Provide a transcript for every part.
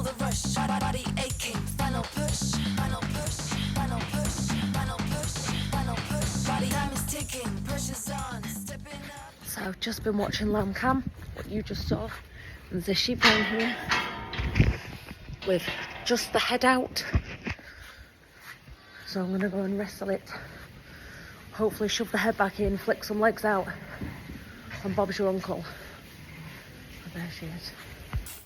the rush, body aching, final push, final push, final push, final push, final push, body time is ticking, pressure's on, stepping up. So I've just been watching lamb cam, what you just saw. There's a sheep down here with just the head out. So I'm gonna go and wrestle it. Hopefully shove the head back in, flick some legs out. And Bob's your uncle. Oh, there she is.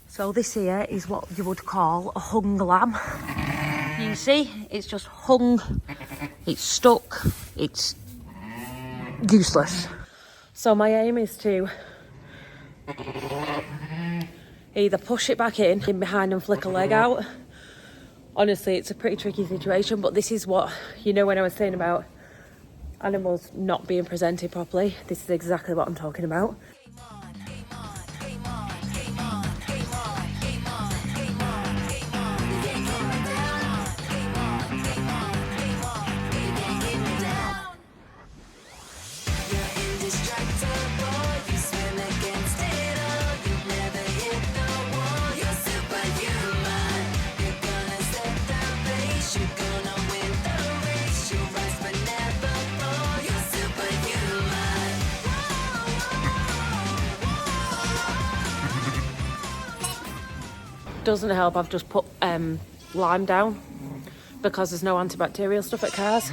So this here is what you would call a hung lamb. You see, it's just hung, it's stuck, it's useless. So my aim is to either push it back in behind and flick a leg out. Honestly, it's a pretty tricky situation, but this is what, you know, when I was saying about animals not being presented properly, this is exactly what I'm talking about. Doesn't help, I've just put lime down because there's no antibacterial stuff at cars.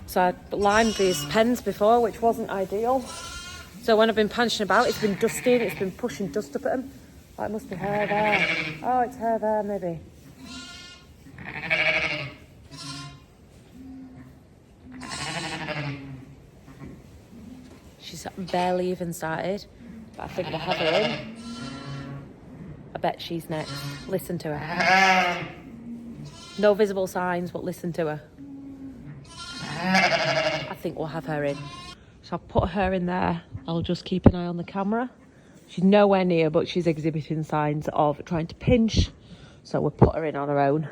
So I limed these pens before, which wasn't ideal. So when I've been punching about, it's been dusty and it's been pushing dust up at them. Oh, it must be hair there. Oh, it's hair there, maybe. She's barely even started, but I think we'll have her in. I bet she's next. Listen to her. No visible signs, but listen to her. I think we'll have her in. So I'll put her in there. I'll just keep an eye on the camera. She's nowhere near, but she's exhibiting signs of trying to pinch. So we'll put her in on her own.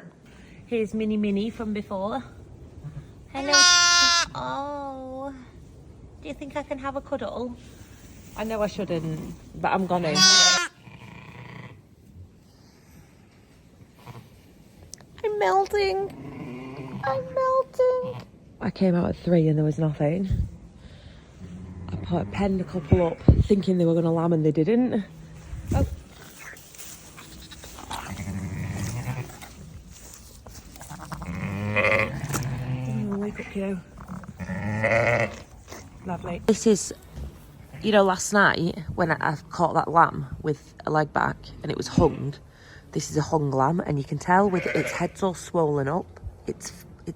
Here's Minnie from before. Hello. Oh. Do you think I can have a cuddle? I know I shouldn't, but I'm gonna. I'm melting. I'm melting. I came out at 3 and there was nothing. I penned a couple up thinking they were going to lamb and they didn't. Oh. Wake up, kiddo. Lovely. This is, you know, last night when I caught that lamb with a leg back and it was hung. This is a hung lamb, and you can tell with its head's all swollen up. It's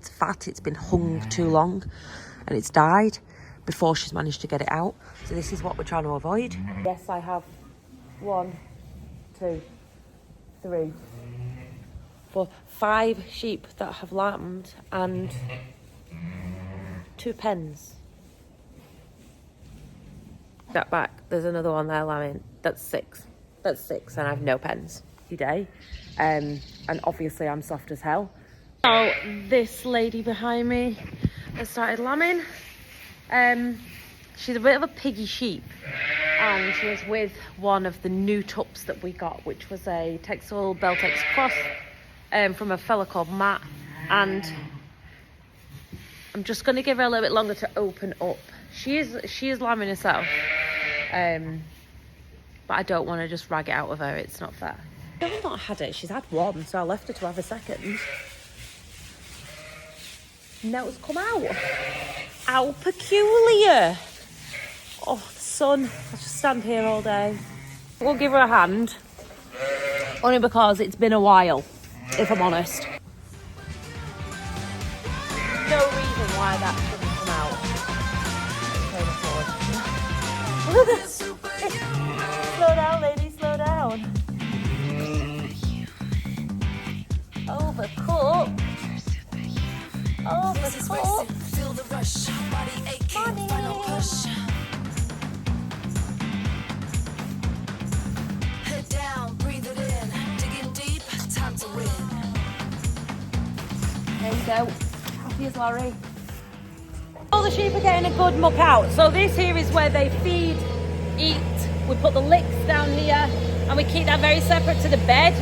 fat, it's been hung too long, and it's died before she's managed to get it out. So this is what we're trying to avoid. Yes, I have 1, 2, 3, 4, 5 sheep that have lambed and 2 pens. That back, there's another one there lambing. That's 6. That's 6, and I have no pens. Day, and obviously I'm soft as hell. So this lady behind me has started lambing. She's a bit of a piggy sheep, and she was with one of the new tups that we got, which was a Texel Beltex cross from a fella called Matt, and I'm just going to give her a little bit longer to open up. She is lambing herself, but I don't want to just rag it out of her. It's not fair. I've not had it. She's had 1, so I left her to have a second. Now it's come out. How peculiar. Oh, the sun. I'll just stand here all day. We'll give her a hand. Only because it's been a while, if I'm honest. No reason why that shouldn't come out. Slow down, lady, slow down. Overcooked. Overcooked. Feel the rush. Body aching. Final push. Head down, breathe it in. Digging deep. Time to win. There you go. Happy as Larry. All the sheep are getting a good muck out. So this here is where they feed, eat. We put the licks down here, and we keep that very separate to the bed.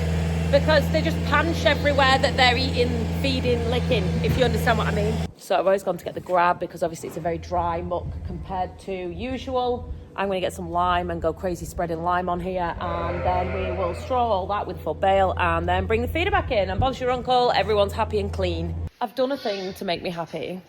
because they just punch everywhere that they're eating, feeding, licking, if you understand what I mean. So I've always gone to get the grab because obviously it's a very dry muck compared to usual. I'm going to get some lime and go crazy spreading lime on here, and then we will straw all that with full bale and then bring the feeder back in. And Bob's your uncle, everyone's happy and clean. I've done a thing to make me happy.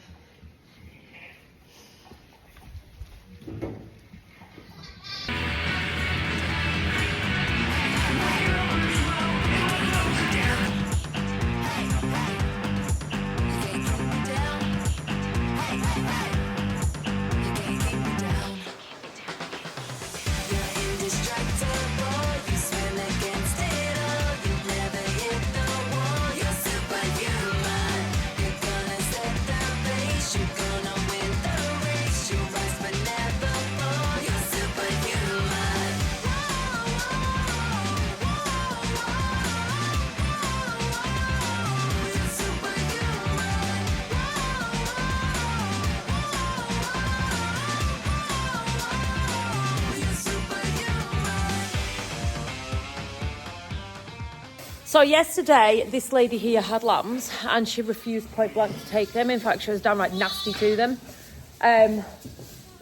So yesterday, this lady here had lambs and she refused point blank to take them. In fact, she was downright nasty to them.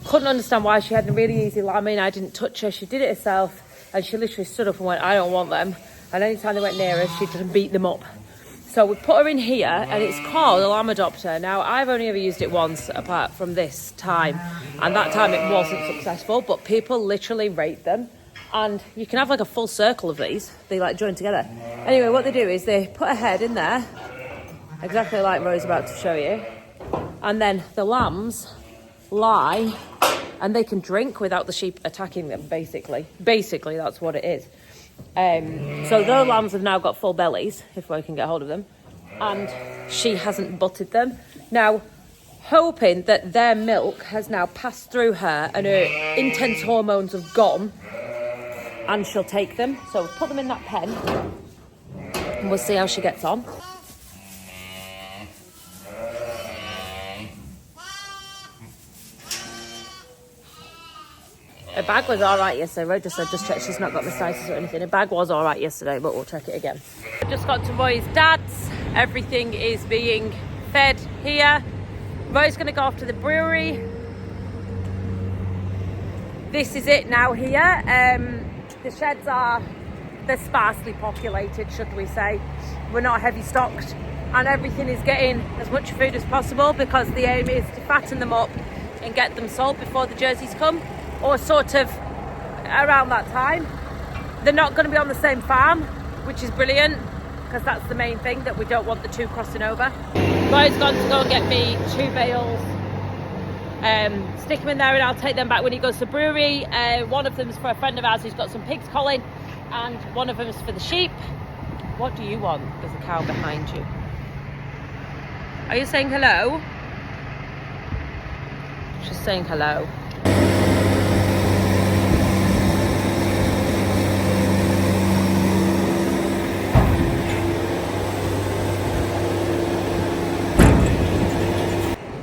Couldn't understand why. She had a really easy lambing. I didn't touch her. She did it herself and she literally stood up and went, I don't want them. And anytime they went near her, she just beat them up. So we put her in here and it's called a lamb adopter. Now, I've only ever used it once apart from this time. And that time it wasn't successful, but people literally rate them. And you can have like a full circle of these. They like join together. Anyway, what they do is they put a head in there, exactly like Ro's about to show you. And then the lambs lie and they can drink without the sheep attacking them, basically. Basically, that's what it is. So those lambs have now got full bellies, if we can get hold of them. And she hasn't butted them. Now, hoping that their milk has now passed through her and her intense hormones have gone, and she'll take them. So we'll put them in that pen and we'll see how she gets on. Her bag was all right yesterday. Ro just said, just check she's not got mastitis or anything. Her bag was all right yesterday, but we'll check it again. Just got to Roy's dad's. Everything is being fed here. Roy's going to go off to the brewery. This is it now here. The sheds they're sparsely populated, should we say. We're not heavy stocked and everything is getting as much food as possible because the aim is to fatten them up and get them sold before the jerseys come, or sort of around that time. They're not going to be on the same farm, which is brilliant because that's the main thing, that we don't want the two crossing over. Roy's gone to go and get me 2 bales. Stick them in there and I'll take them back when he goes to the brewery. One of them's for a friend of ours who's got some pigs, Colin, and one of them's for the sheep. What do you want? There's a cow behind you. Are you saying hello? She's saying hello.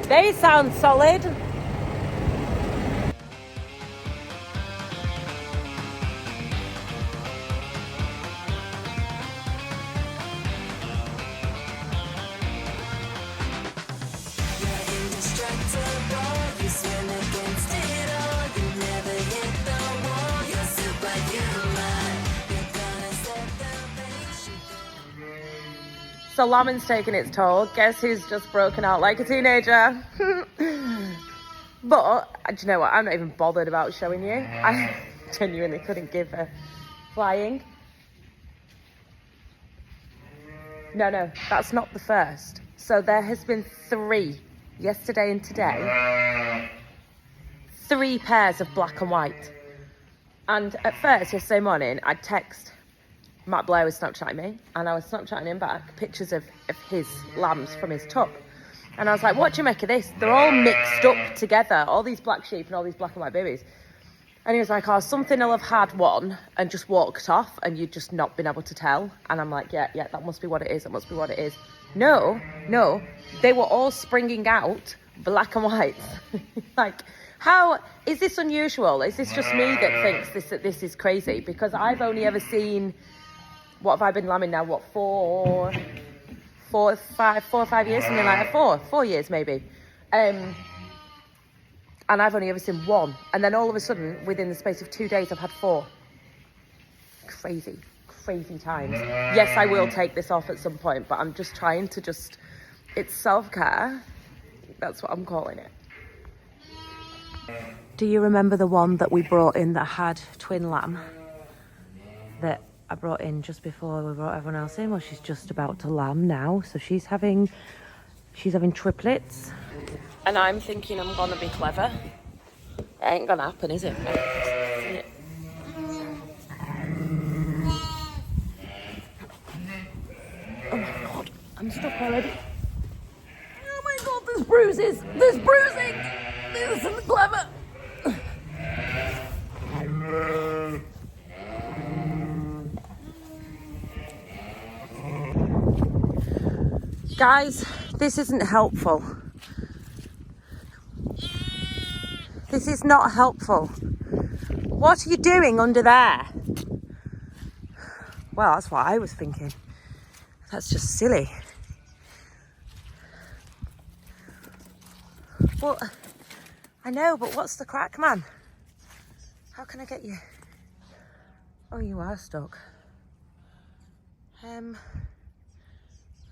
They sound solid. So Lamon's taking its toll. Guess who's just broken out like a teenager? But, do you know what? I'm not even bothered about showing you. I genuinely couldn't give a flying. No, that's not the first. So there has been 3, yesterday and today. 3 pairs of black and white. And at first, yesterday morning, I'd text Matt Blair was Snapchatting me, and I was Snapchatting him back pictures of his lambs from his tub. And I was like, what do you make of this? They're all mixed up together, all these black sheep and all these black and white babies. And he was like, oh, something will have had one and just walked off and you'd just not been able to tell. And I'm like, yeah, that must be what it is. That must be what it is. No, they were all springing out black and white. Like, how is this unusual? Is this just me that thinks this is crazy? Because I've only ever seen what have I been lambing now? What, 4 or 5 years? Something like that. 4 years maybe. And I've only ever seen 1. And then all of a sudden, within the space of 2 days, I've had 4. Crazy times. Yes, I will take this off at some point, but I'm just trying to it's self-care. That's what I'm calling it. Do you remember the one that we brought in that had twin lamb? That I brought in just before we brought everyone else in? Well, she's just about to lamb now. So she's having triplets. And I'm thinking I'm gonna be clever. It ain't gonna happen, is it? Oh my God, I'm stuck already. Oh my God, there's bruises. There's bruising. This isn't clever. Guys, this isn't helpful. This is not helpful. What are you doing under there? Well, that's what I was thinking. That's just silly. Well, I know, but what's the crack, man? How can I get you? Oh, you are stuck. I'll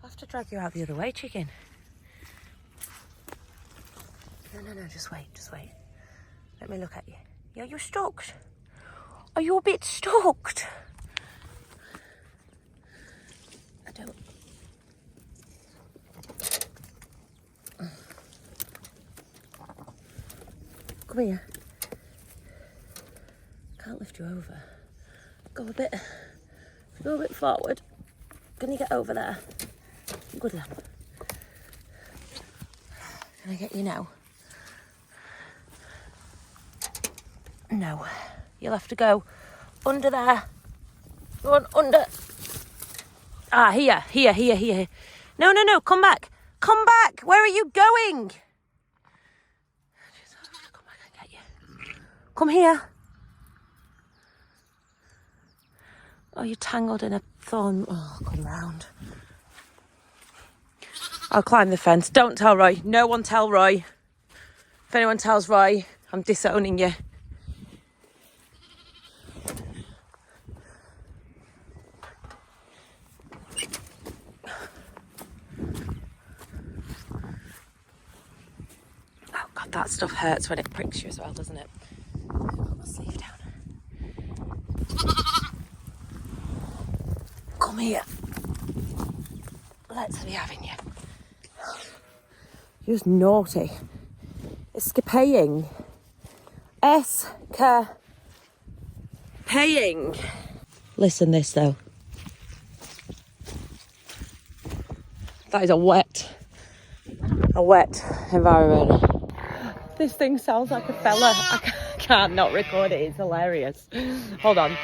have to drag you out the other way, chicken. No, just wait. Let me look at you. Yeah, you're stuck. Are you a bit stuck? I don't... Come here. Can't lift you over. Go a bit forward. Can you get over there? Good lad. Can I get you now? No. You'll have to go under there. Go on, under. Ah, here. No. Come back. Where are you going? Come back and get you. Come here. Oh, you're tangled in a thorn. Oh, come round. I'll climb the fence. Don't tell Roy. No one tell Roy. If anyone tells Roy, I'm disowning you. Oh God, that stuff hurts when it pricks you as well, doesn't it? Put my sleeve down. Come here. Let's be having you. You're just naughty. Escaping. Escaping. Listen this though. That is a wet environment. This thing sounds like a fella. I can't not record it. It's hilarious. Hold on.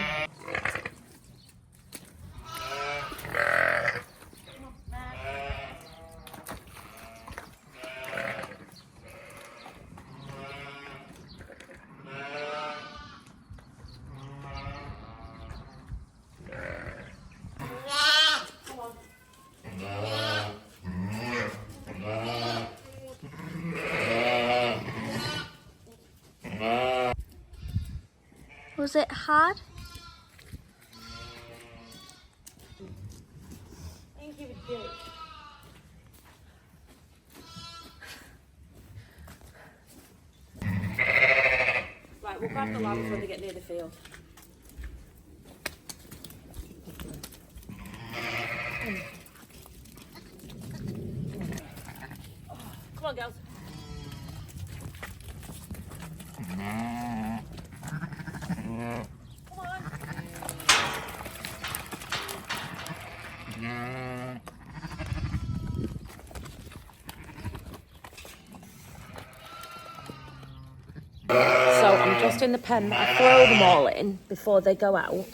Was it hard? Thank you, Jake. Right, we'll grab the lambs when they get near the field. Come on, girls. So I'm just in the pen. I throw them all in before they go out.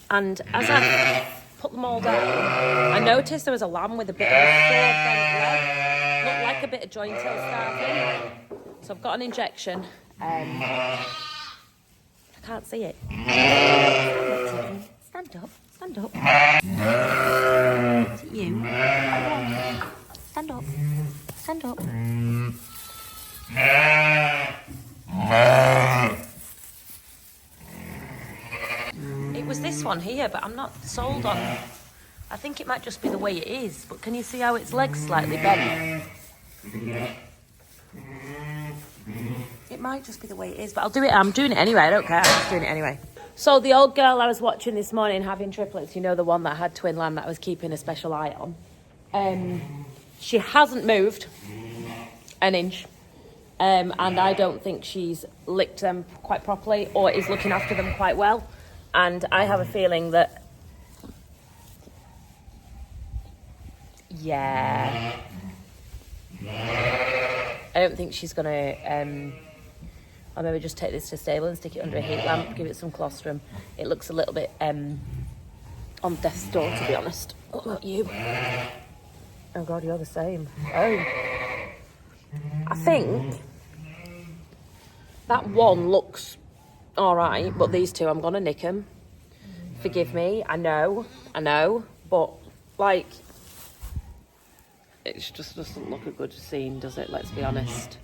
And as I put them all down, I noticed there was a lamb with a bit of a sore bent leg. Looked like a bit of joint heel starting. So I've got an injection. I can't see it. Stand Stand up. Stand up. Is it you? Stand up. Stand up. It was this one here, but I'm not sold on. I think it might just be the way it is. But can you see how its legs slightly bent? It might just be the way it is, but I'll do it. I'm doing it anyway. I don't care. I'm just doing it anyway. So the old girl I was watching this morning having triplets, you know, the one that had twin lamb that I was keeping a special eye on. She hasn't moved an inch. And I don't think she's licked them quite properly or is looking after them quite well. And I have a feeling that, yeah, I don't think she's going to, I'll maybe just take this to stable and stick it under a heat lamp, give it some colostrum. It looks a little bit on death's door, to be honest. What about you? Oh God, you're the same. Oh. I think that one looks all right, but these two, I'm going to nick them. Forgive me, I know, but, like, it just doesn't look a good scene, does it? Let's be honest.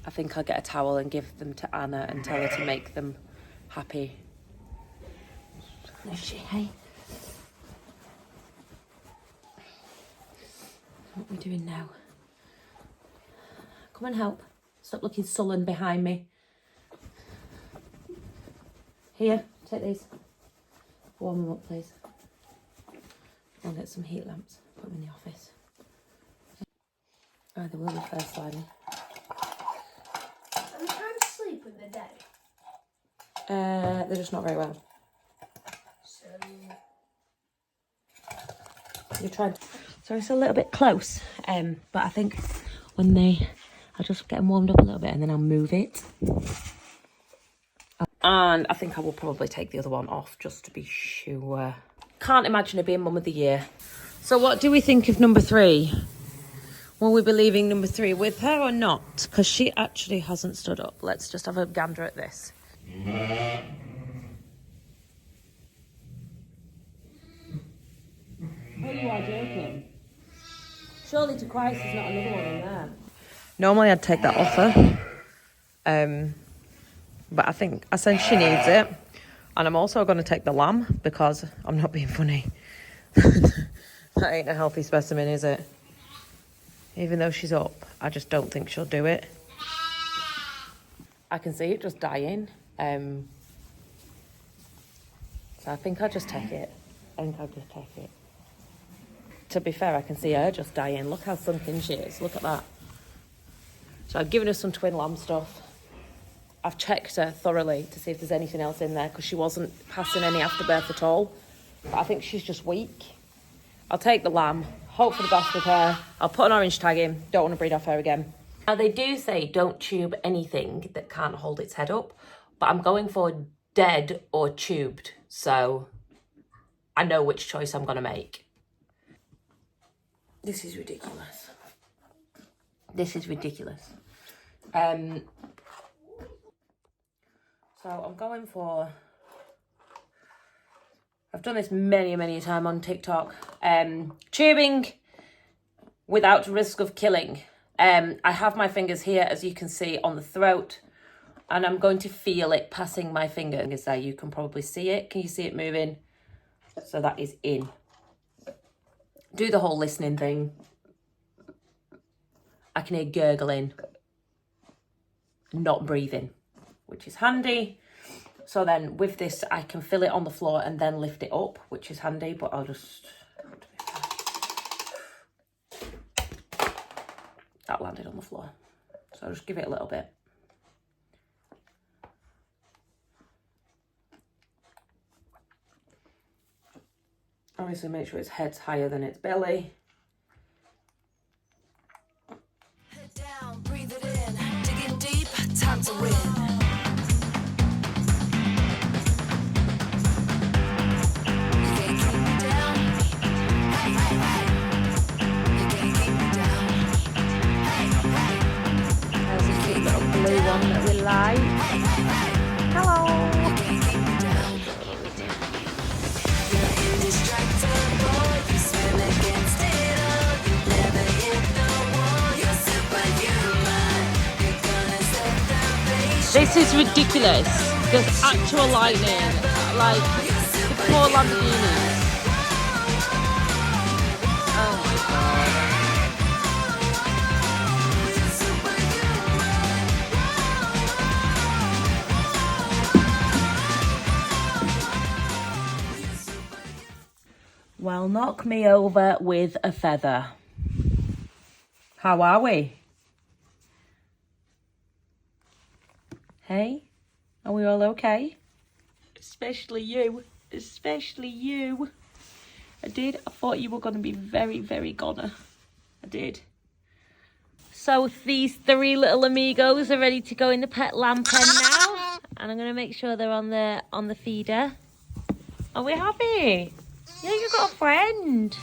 I think I'll get a towel and give them to Anna and tell her to make them happy. Is she, hey? What are we doing now? Come and help. Stop looking sullen behind me. Here, take these. Warm them up, please. I'll get some heat lamps. Put them in the office. Oh, they will be first sliding. Are they trying to sleep with the day? They're just not very well. So... You're trying to... So it's a little bit close, but I think when I'll just get them warmed up a little bit and then I'll move it. And I think I will probably take the other one off just to be sure. Can't imagine her being mum of the year. So what do we think of number 3? Will we be leaving number 3 with her or not? Because she actually hasn't stood up. Let's just have a gander at this. Oh, you are joking. Surely to Christ there's not another one in there. Normally I'd take that off her. But I think I said she needs it. And I'm also going to take the lamb because I'm not being funny. That ain't a healthy specimen, is it? Even though she's up, I just don't think she'll do it. I can see it just dying. So I think I'll just take it. To be fair, I can see her just dying. Look how sunken she is. Look at that. So I've given her some twin lamb stuff. I've checked her thoroughly to see if there's anything else in there because she wasn't passing any afterbirth at all. But I think she's just weak. I'll take the lamb, hope for the best with her. I'll put an orange tag in. Don't want to breed off her again. Now they do say don't tube anything that can't hold its head up, but I'm going for dead or tubed. So I know which choice I'm going to make. This is ridiculous. This is ridiculous. So I'm going for, I've done this many a time on TikTok, tubing without risk of killing. I have my fingers here, as you can see, on the throat, and I'm going to feel it passing my fingers there. You can probably see it. Can you see it moving? So that is in. Do the whole listening thing. I can hear gurgling, not breathing, which is handy. So then with this, I can feel it on the floor and then lift it up, which is handy, but I'll just... That landed on the floor. So I'll just give it a little bit. Obviously make sure its head's higher than its belly. Head down, breathe it in, digging deep, time to win. You can't keep me down. Hey, hey, hey. You can't keep me down. Hey, hey. There's a cute little blue one that we like. Hey, hey, hey. Hello. You can't keep me down. This is ridiculous. There's actual lightning. Like, the poor Lamborghinis. Oh my god. Well, knock me over with a feather. How are we? Hey? Are we all okay? Especially you. Especially you. I thought you were going to be very, very goner. I did. So these 3 little amigos are ready to go in the pet lamb pen now. And I'm going to make sure they're on the feeder. Are we happy? Yeah, you got a friend.